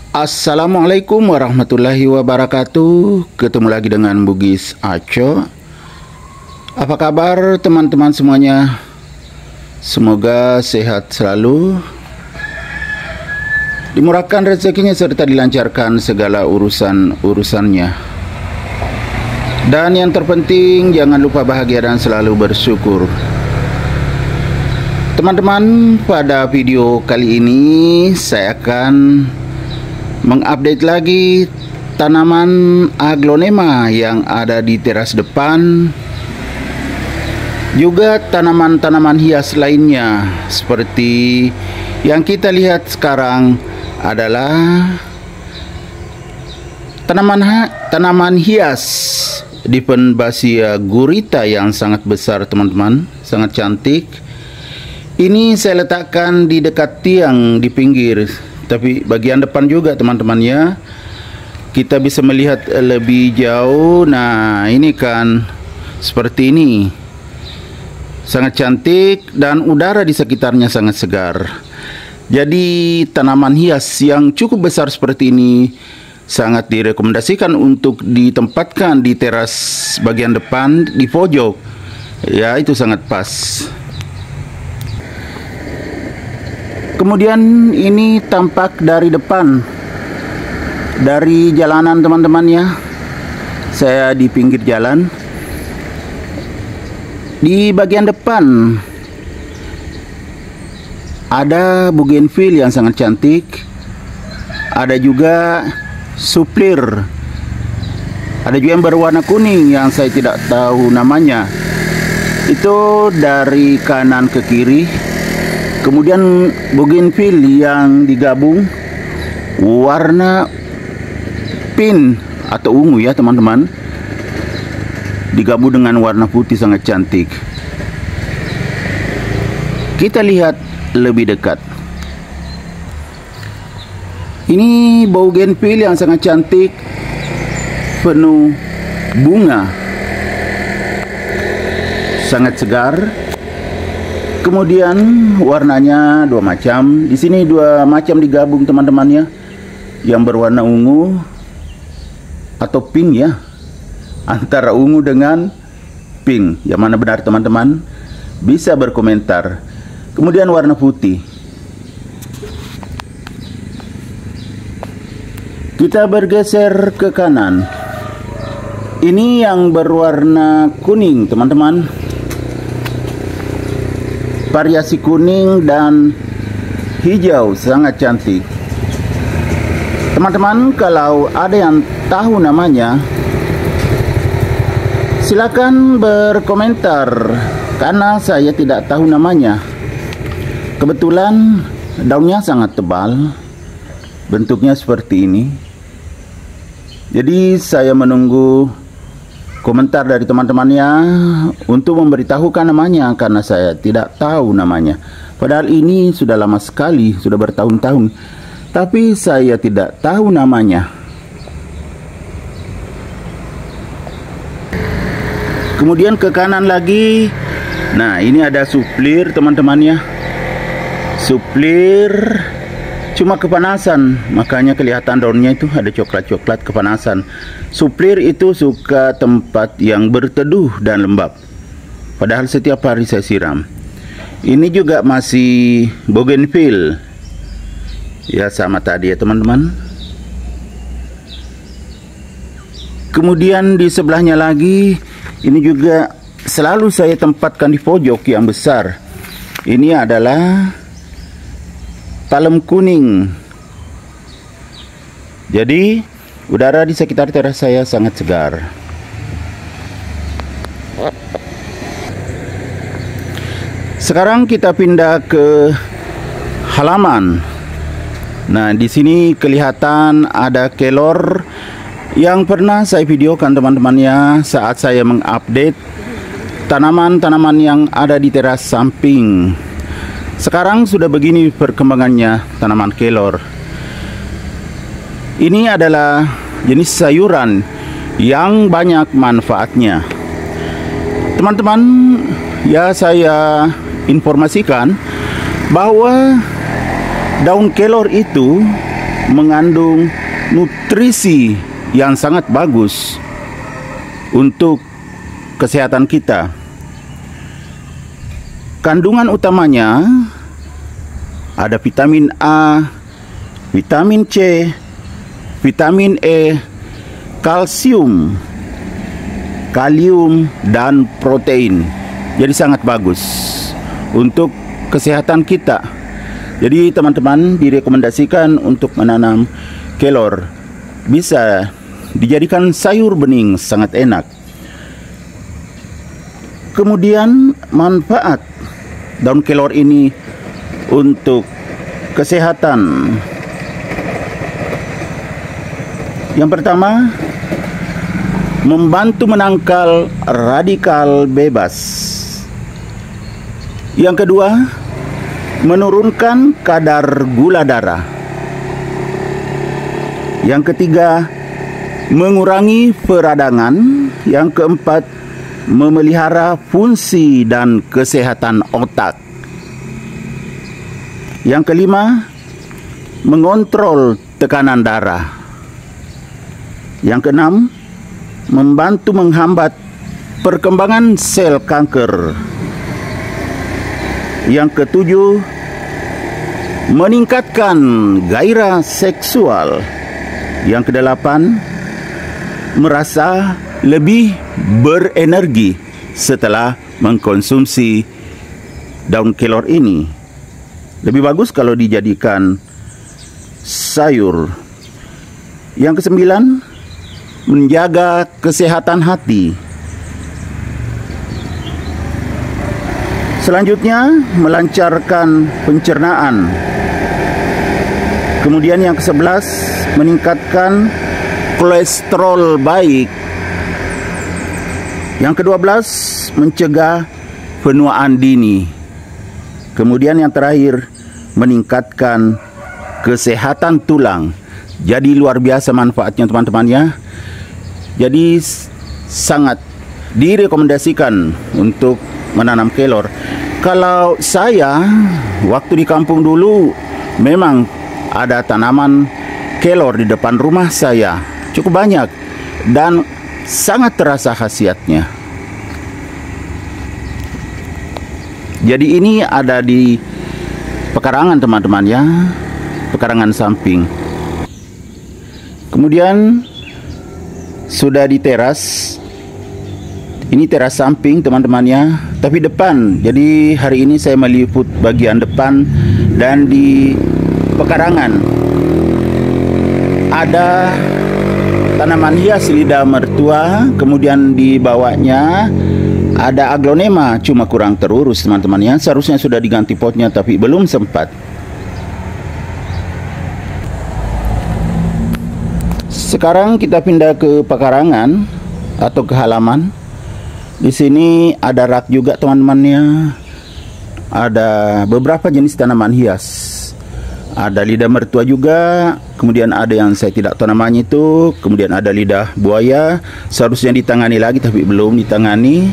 Assalamualaikum warahmatullahi wabarakatuh. Ketemu lagi dengan Bugis Aco. Apa kabar teman-teman semuanya? Semoga sehat selalu, dimurahkan rezekinya serta dilancarkan segala urusannya. Dan yang terpenting, jangan lupa bahagia dan selalu bersyukur. Teman-teman, pada video kali ini saya akan mengupdate lagi tanaman aglonema yang ada di teras depan, juga tanaman-tanaman hias lainnya. Seperti yang kita lihat sekarang adalah tanaman hias Diphenbasia gurita yang sangat besar, teman-teman, sangat cantik. Ini saya letakkan di dekat tiang di pinggir, tapi bagian depan juga, teman-teman ya. Kita bisa melihat lebih jauh. Nah, ini kan seperti ini. Sangat cantik dan udara di sekitarnya sangat segar. Jadi tanaman hias yang cukup besar seperti ini sangat direkomendasikan untuk ditempatkan di teras bagian depan di pojok. Ya, itu sangat pas. Kemudian ini tampak dari depan, dari jalanan, teman-teman ya. Saya di pinggir jalan. Di bagian depan ada bougainville yang sangat cantik. Ada juga suplir. Ada juga yang berwarna kuning yang saya tidak tahu namanya. Itu dari kanan ke kiri. Kemudian bougainville yang digabung warna pink atau ungu ya, teman-teman, digabung dengan warna putih, sangat cantik. Kita lihat lebih dekat. Ini bougainville yang sangat cantik, penuh bunga, sangat segar. Kemudian warnanya dua macam. Di sini dua macam digabung, teman-teman ya. Yang berwarna ungu atau pink ya. Antara ungu dengan pink. Yang mana benar, teman-teman? Bisa berkomentar. Kemudian warna putih. Kita bergeser ke kanan. Ini yang berwarna kuning, teman-teman. Variasi kuning dan hijau, sangat cantik. Teman-teman, kalau ada yang tahu namanya, silakan berkomentar, karena saya tidak tahu namanya. Kebetulan daunnya sangat tebal, bentuknya seperti ini. Jadi saya menunggu komentar dari teman-temannya untuk memberitahukan namanya, karena saya tidak tahu namanya. Padahal ini sudah lama sekali, sudah bertahun-tahun, tapi saya tidak tahu namanya. Kemudian ke kanan lagi. Nah, ini ada suplir, teman-teman ya. Suplir cuma kepanasan, makanya kelihatan daunnya itu ada coklat-coklat, kepanasan. Suplir itu suka tempat yang berteduh dan lembab. Padahal setiap hari saya siram. Ini juga masih bougainville. Ya, sama tadi ya, teman-teman. Kemudian di sebelahnya lagi, ini juga selalu saya tempatkan di pojok yang besar. Ini adalah palem kuning. Jadi udara di sekitar teras saya sangat segar. Sekarang kita pindah ke halaman. Nah, di sini kelihatan ada kelor yang pernah saya videokan, teman-temannya, saat saya mengupdate tanaman-tanaman yang ada di teras samping. Sekarang sudah begini perkembangannya tanaman kelor. Ini adalah jenis sayuran yang banyak manfaatnya. Teman-teman, ya saya informasikan bahwa daun kelor itu mengandung nutrisi yang sangat bagus untuk kesehatan kita. Kandungan utamanya ada vitamin A, vitamin C, vitamin E, kalsium, kalium, dan protein. Jadi sangat bagus untuk kesehatan kita. Jadi teman-teman direkomendasikan untuk menanam kelor. Bisa dijadikan sayur bening, sangat enak. Kemudian manfaat daun kelor ini untuk kesehatan. Yang pertama, membantu menangkal radikal bebas. Yang kedua, menurunkan kadar gula darah. Yang ketiga, mengurangi peradangan. Yang keempat, memelihara fungsi dan kesehatan otak. Yang kelima, mengontrol tekanan darah. Yang keenam, membantu menghambat perkembangan sel kanker. Yang ketujuh, meningkatkan gairah seksual. Yang kedelapan, merasa lebih berenergi setelah mengkonsumsi daun kelor ini. Lebih bagus kalau dijadikan sayur. Yang kesembilan, menjaga kesehatan hati. Selanjutnya, melancarkan pencernaan. Kemudian yang ke-11, meningkatkan kolesterol baik. Yang ke-12, mencegah penuaan dini. Kemudian yang terakhir, meningkatkan kesehatan tulang. Jadi luar biasa manfaatnya teman-teman ya. Jadi sangat direkomendasikan untuk menanam kelor. Kalau saya waktu di kampung dulu memang ada tanaman kelor di depan rumah saya, cukup banyak dan sangat terasa khasiatnya. Jadi ini ada di pekarangan teman-teman ya, pekarangan samping. Kemudian sudah di teras. Ini teras samping teman-teman ya, tapi depan. Jadi hari ini saya meliput bagian depan. Dan di pekarangan ada tanaman hias lidah mertua. Kemudian di bawahnya ada aglonema, cuma kurang terurus teman-teman ya. Seharusnya sudah diganti potnya tapi belum sempat. Sekarang kita pindah ke pekarangan atau ke halaman. Di sini ada rak juga teman-temannya. Ada beberapa jenis tanaman hias. Ada lidah mertua juga. Kemudian ada yang saya tidak tahu namanya itu. Kemudian ada lidah buaya. Seharusnya ditangani lagi tapi belum ditangani.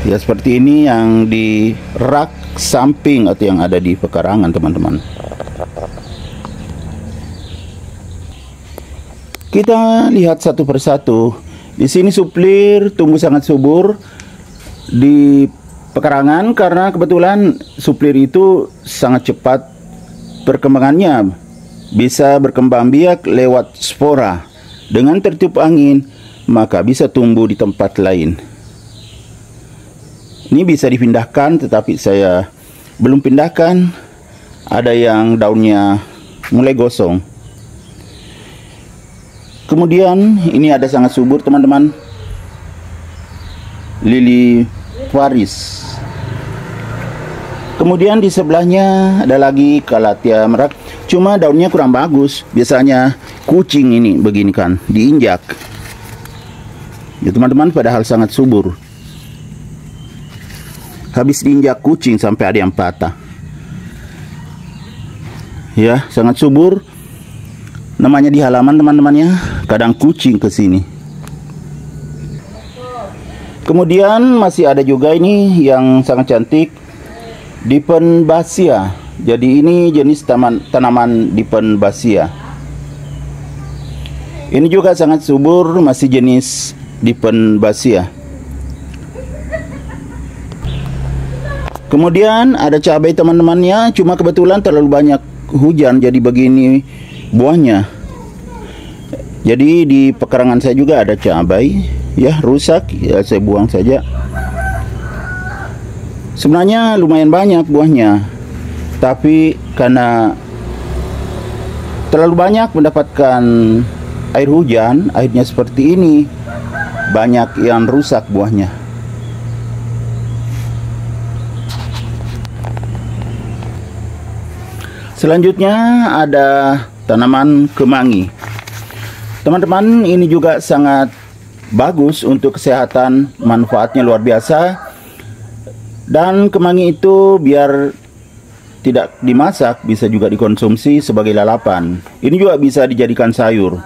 Ya seperti ini yang di rak samping atau yang ada di pekarangan teman-teman. Kita lihat satu persatu. Di sini suplir tumbuh sangat subur di pekarangan karena kebetulan suplir itu sangat cepat perkembangannya. Bisa berkembang biak lewat spora. Dengan tertiup angin, maka bisa tumbuh di tempat lain. Ini bisa dipindahkan, tetapi saya belum pindahkan. Ada yang daunnya mulai gosong. Kemudian ini ada sangat subur teman-teman, lili Paris. Kemudian di sebelahnya ada lagi Calathea merak. Cuma daunnya kurang bagus. Biasanya kucing ini begini kan, diinjak. Ya teman-teman, padahal sangat subur. Habis diinjak kucing sampai ada yang patah. Ya, sangat subur. Namanya di halaman teman-temannya, kadang kucing ke sini. Kemudian masih ada juga ini yang sangat cantik, Diphenbasia. Jadi ini jenis tanaman Diphenbasia. Ini juga sangat subur, masih jenis Diphenbasia. Kemudian ada cabai teman-temannya, cuma kebetulan terlalu banyak hujan jadi begini buahnya. Jadi di pekarangan saya juga ada cabai, ya rusak, ya saya buang saja. Sebenarnya lumayan banyak buahnya, tapi karena terlalu banyak mendapatkan air hujan, akhirnya seperti ini, banyak yang rusak buahnya. Selanjutnya ada tanaman kemangi. Teman-teman, ini juga sangat bagus untuk kesehatan, manfaatnya luar biasa. Dan kemangi itu biar tidak dimasak, bisa juga dikonsumsi sebagai lalapan. Ini juga bisa dijadikan sayur.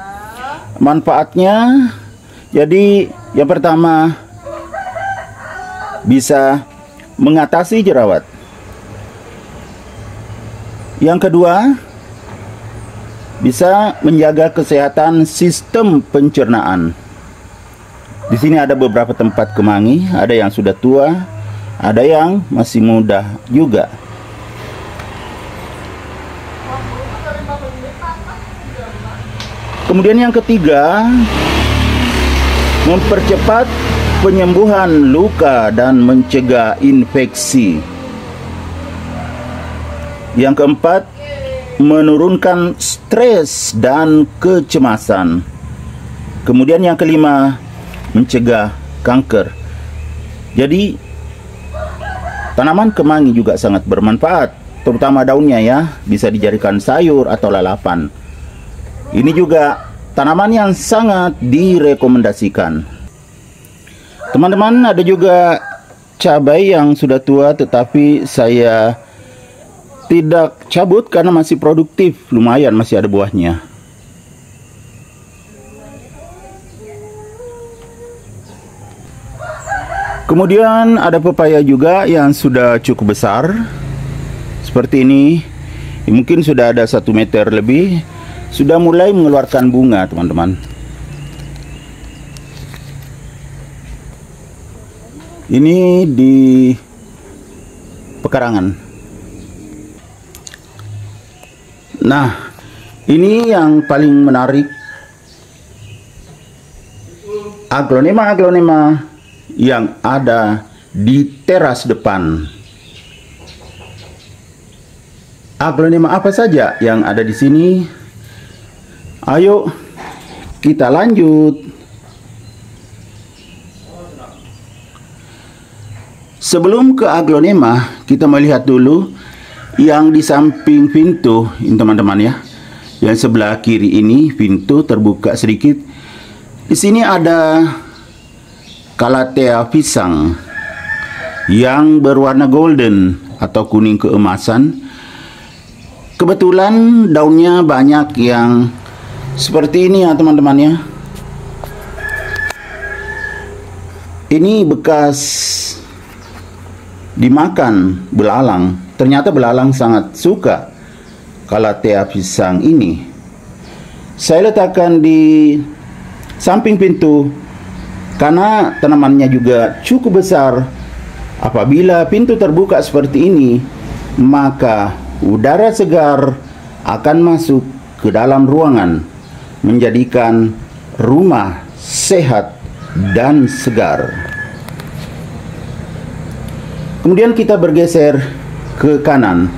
Manfaatnya, jadi yang pertama bisa mengatasi jerawat. Yang kedua, bisa menjaga kesehatan sistem pencernaan. Di sini ada beberapa tempat kemangi, ada yang sudah tua, ada yang masih muda juga. Kemudian yang ketiga, mempercepat penyembuhan luka dan mencegah infeksi. Yang keempat, menurunkan stres dan kecemasan. Kemudian yang kelima, mencegah kanker. Jadi tanaman kemangi juga sangat bermanfaat, terutama daunnya ya, bisa dijadikan sayur atau lalapan. Ini juga tanaman yang sangat direkomendasikan. Teman-teman, ada juga cabai yang sudah tua tetapi saya tidak cabut karena masih produktif, lumayan masih ada buahnya. Kemudian ada pepaya juga yang sudah cukup besar, seperti ini. Mungkin sudah ada 1 meter lebih, sudah mulai mengeluarkan bunga, teman-teman. Ini di pekarangan. Nah, ini yang paling menarik, aglonema yang ada di teras depan. Aglonema apa saja yang ada di sini? Ayo kita lanjut. Sebelum ke aglonema, kita melihat dulu yang di samping pintu, ini teman-teman ya. Yang sebelah kiri ini pintu terbuka sedikit. Di sini ada Calathea pisang yang berwarna golden atau kuning keemasan. Kebetulan daunnya banyak yang seperti ini ya teman-teman ya. Ini bekas dimakan belalang. Ternyata belalang sangat suka Calathea pisang ini. Saya letakkan di samping pintu karena tanamannya juga cukup besar. Apabila pintu terbuka seperti ini, maka udara segar akan masuk ke dalam ruangan, menjadikan rumah sehat dan segar. Kemudian kita bergeser ke kanan.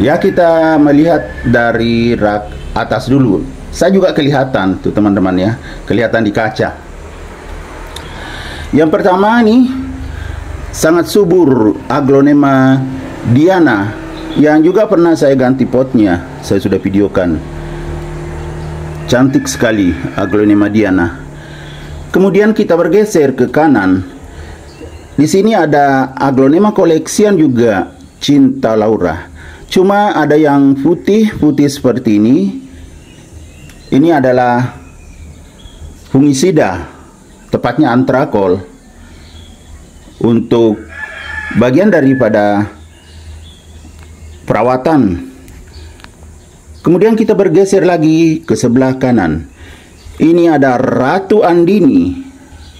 Ya, kita melihat dari rak atas dulu. Saya juga kelihatan tuh teman-teman ya, kelihatan di kaca. Yang pertama nih, sangat subur aglonema Diana, yang juga pernah saya ganti potnya, saya sudah videokan. Cantik sekali aglonema Diana. Kemudian kita bergeser ke kanan. Di sini ada aglonema koleksian juga, Cinta Laura. Cuma ada yang putih-putih seperti ini. Ini adalah fungisida, tepatnya antrakol. untuk bagian daripada perawatan. Kemudian kita bergeser lagi ke sebelah kanan. Ini ada Ratu Andini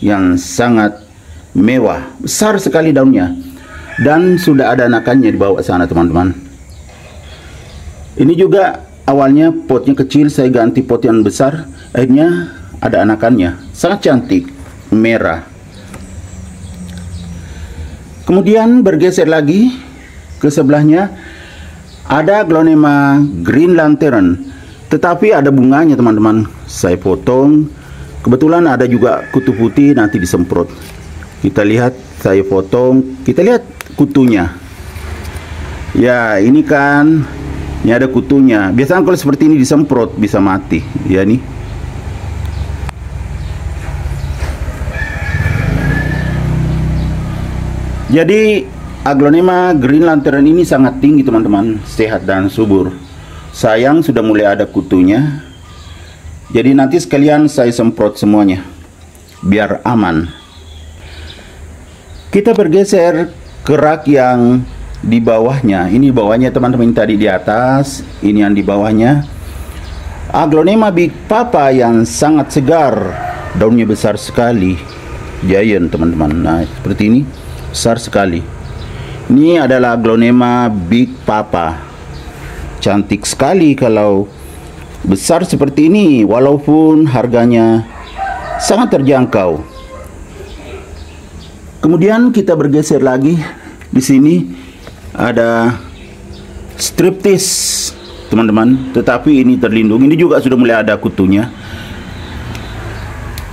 yang sangat mewah, besar sekali daunnya, dan sudah ada anakannya di bawah sana, teman-teman. Ini juga awalnya potnya kecil, saya ganti pot yang besar, akhirnya ada anakannya, sangat cantik, merah. Kemudian bergeser lagi ke sebelahnya, ada Aglonema Green Lantern, tetapi ada bunganya, teman-teman. Saya potong, kebetulan ada juga kutu putih, nanti disemprot. Kita lihat, saya potong, kita lihat kutunya. Ya, ini kan, ini ada kutunya. Biasanya kalau seperti ini disemprot bisa mati, ya nih. Jadi Aglonema Green Lantern ini sangat tinggi, teman-teman, sehat dan subur. Sayang sudah mulai ada kutunya. Jadi nanti sekalian saya semprot semuanya biar aman. Kita bergeser ke rak yang di bawahnya. Ini bawahnya, teman-teman, tadi di atas, ini yang di bawahnya. Aglonema Big Papa yang sangat segar, daunnya besar sekali, giant, teman-teman. Nah, seperti ini, besar sekali. Ini adalah Aglonema Big Papa, cantik sekali kalau besar seperti ini, walaupun harganya sangat terjangkau. Kemudian kita bergeser lagi. Di sini ada Striptease, teman-teman, tetapi ini terlindung. Ini juga sudah mulai ada kutunya.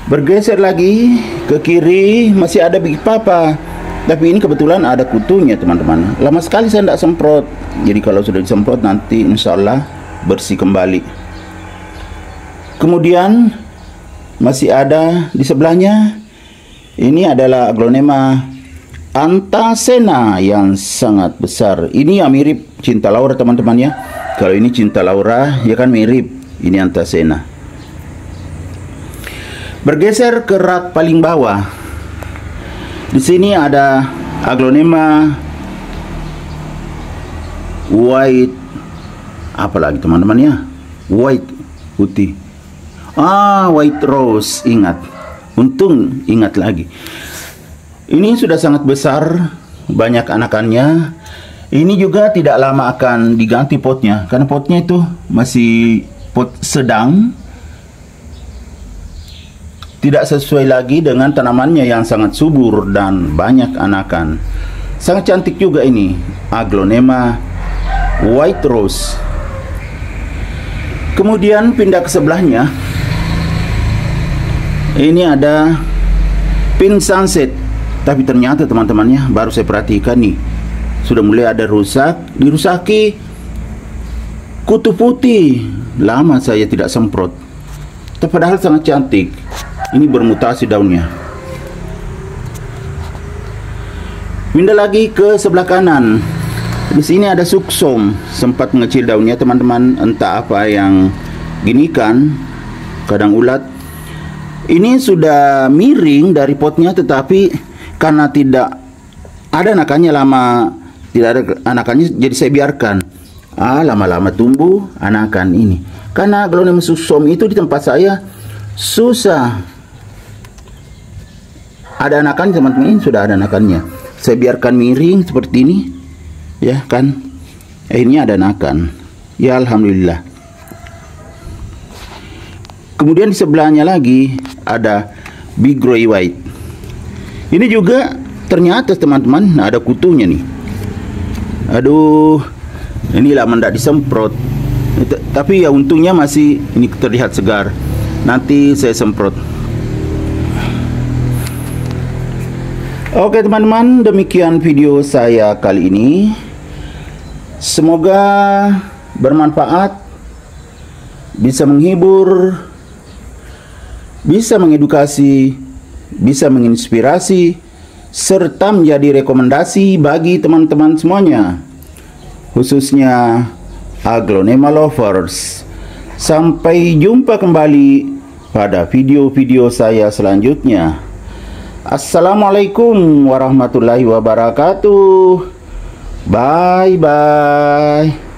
Bergeser lagi ke kiri, masih ada Big Papa, tapi ini kebetulan ada kutunya, teman-teman. Lama sekali saya tidak semprot, jadi kalau sudah disemprot nanti insya Allah bersih kembali. Kemudian masih ada di sebelahnya, ini adalah Aglonema Anthacena yang sangat besar. Ini yang mirip Cinta Laura, teman-teman, ya. Kalau ini Cinta Laura, ya kan mirip. Ini Anthacena. Bergeser ke rak paling bawah. Di sini ada Aglonema White, apa lagi, teman-teman, ya? White, putih. White Rose, ingat. Untung ingat lagi. Ini sudah sangat besar, banyak anakannya. Ini juga tidak lama akan diganti potnya, karena potnya itu masih pot sedang, tidak sesuai lagi dengan tanamannya yang sangat subur dan banyak anakan. Sangat cantik juga ini Aglonema White Rose. Kemudian pindah ke sebelahnya. Ini ada Pink Sunset, tapi ternyata, teman-temannya, baru saya perhatikan nih, sudah mulai ada dirusaki kutu putih. Lama saya tidak semprot, padahal sangat cantik. Ini bermutasi daunnya. Pindah lagi ke sebelah kanan. Di sini ada Suksom, sempat mengecil daunnya, teman-teman, entah apa yang ginikan, kadang ulat. Ini sudah miring dari potnya, tetapi karena tidak ada anakannya, lama tidak ada anakannya, jadi saya biarkan. Lama-lama tumbuh anakan ini. Karena Aglonema Suksom itu di tempat saya susah ada anakan, teman-teman. Ini sudah ada anakannya. Saya biarkan miring seperti ini, ya kan. Akhirnya ada anakan. Ya, alhamdulillah. Kemudian di sebelahnya lagi ada Big Grey White. Ini juga ternyata, teman-teman, ada kutunya nih. Aduh, inilah mendak disemprot. Tapi ya untungnya masih ini terlihat segar. Nanti saya semprot. Oke, teman-teman, demikian video saya kali ini. Semoga bermanfaat, bisa menghibur, bisa mengedukasi, bisa menginspirasi, serta menjadi rekomendasi bagi teman-teman semuanya, khususnya Aglonema lovers. Sampai jumpa kembali pada video-video saya selanjutnya. Assalamualaikum warahmatullahi wabarakatuh. Bye bye.